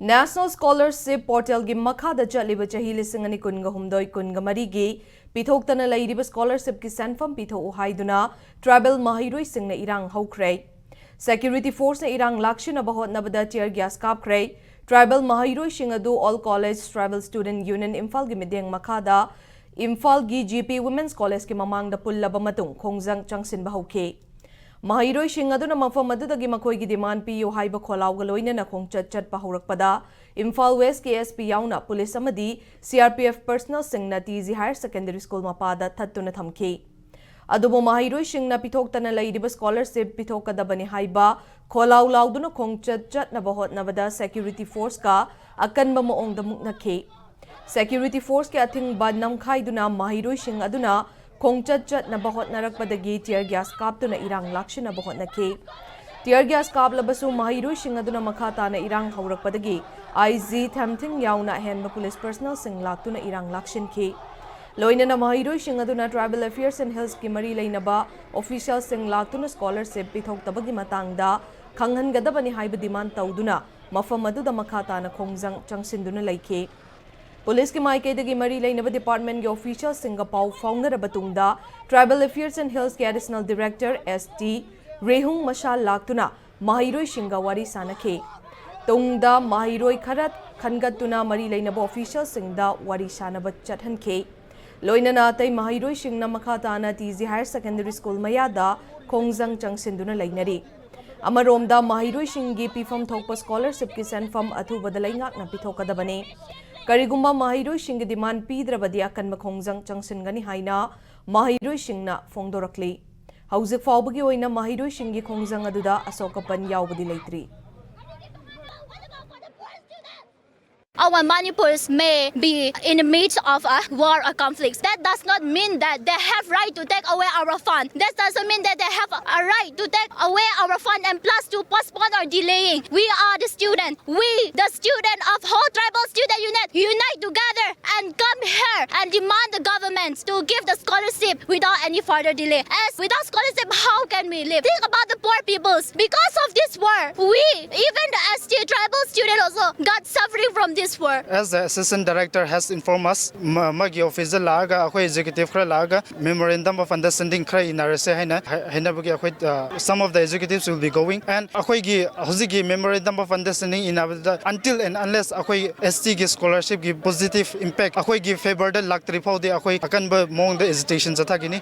National Scholarship Portal gi makhada chaliba chahi lising ani kunga humdoi kunga marigi pithoktana lairiba scholarship ki sanfam pitho haiduna tribal mahiroi singna irang hokre security force na irang lakshina bahot nabada tear gas kapkre tribal mahiroi singadu all college tribal student union imphal gi mideng makhada imphal gi GP women's college ki mamang da pullaba matung khongjang changsin bahauke Mahiroi sing aduna mafam adudagi makhoi gi demand piyo haiba kholawga loina na khongchat chat pahurakpada Imphal West KSP yauna police amadi CRPF personnel singna TZ Higher Secondary School mapada thattuna thamki adubo mahiroi singna pithoktana laidiba scholarship pithokadabani haiba kholaw lawduna khongchat chat na bahot nabada security force ka akanba maongda muknakhe security force ke athing bad namkhaiduna mahiroi sing aduna khongchat chat na bahot narakpadagi tear gas kaptuna irang lakshina bahot nakhe tear gas kaplabasu mahiroi sing aduna makhata na irang haurakpadagi IG thamthing yauna henba police personnel sing laktuna irang lakshin khi loina na mahiroi sing aduna tribal affairs and health ki mari leinaba official sing laktuna scholarship pithok tabagi matangda khanghan gadabani haiba demand tawduna mafam aduda makhata na khongjang changsinduna laikhe Police ki maikayadagi mari lainaba department ki official singa pau faungnaraba tungda Tribal Affairs and Health ki additional director ST Rehung Mashal laktuna mahiroi singa wari sanakhe tungda mahiroi kharat khangatuna mari lainaba official singda wari sanaba chathankhe loinana tai mahiroi singna makhatana TZ Higher Secondary School mayada khongjang changsinduna lainari amaromda mahiroi singi pifam thokpa scholarship ki sanfam athubada laingak na pithokadabane Karigumba mahiroi sing demand pidrabadi akan makhongjang changsingani haina mahiroi singna fongdorakli hauzik faubagi oina mahiroi singi khongjang aduda asokapan yaubadi leitri Our Manipurs may be in the midst of a war or conflicts. That does not mean that they have right to take away our fund. That doesn't mean that they have a right to take away our fund and plus to postpone or delaying. We are the student. We, the student of whole tribal student unite together and come here and demand the government to give the scholarship without any further delay. As without scholarship, how can we live? Think about the poor peoples. Because of this war, we, even the ST tribal student also got suffering from this. As the Assistant Director has informed us, Magi officer laga, akoi executive kra laga, memorandum of understanding kra inarase haina, haina bagi akoi some of the executives will be going, and akoi gi hozigi memorandum of understanding inabda until and unless akoi ST gi scholarship gi positive impact, akoi gi favor the laktri phau de akoi akan ba mong the hesitation jatha gini.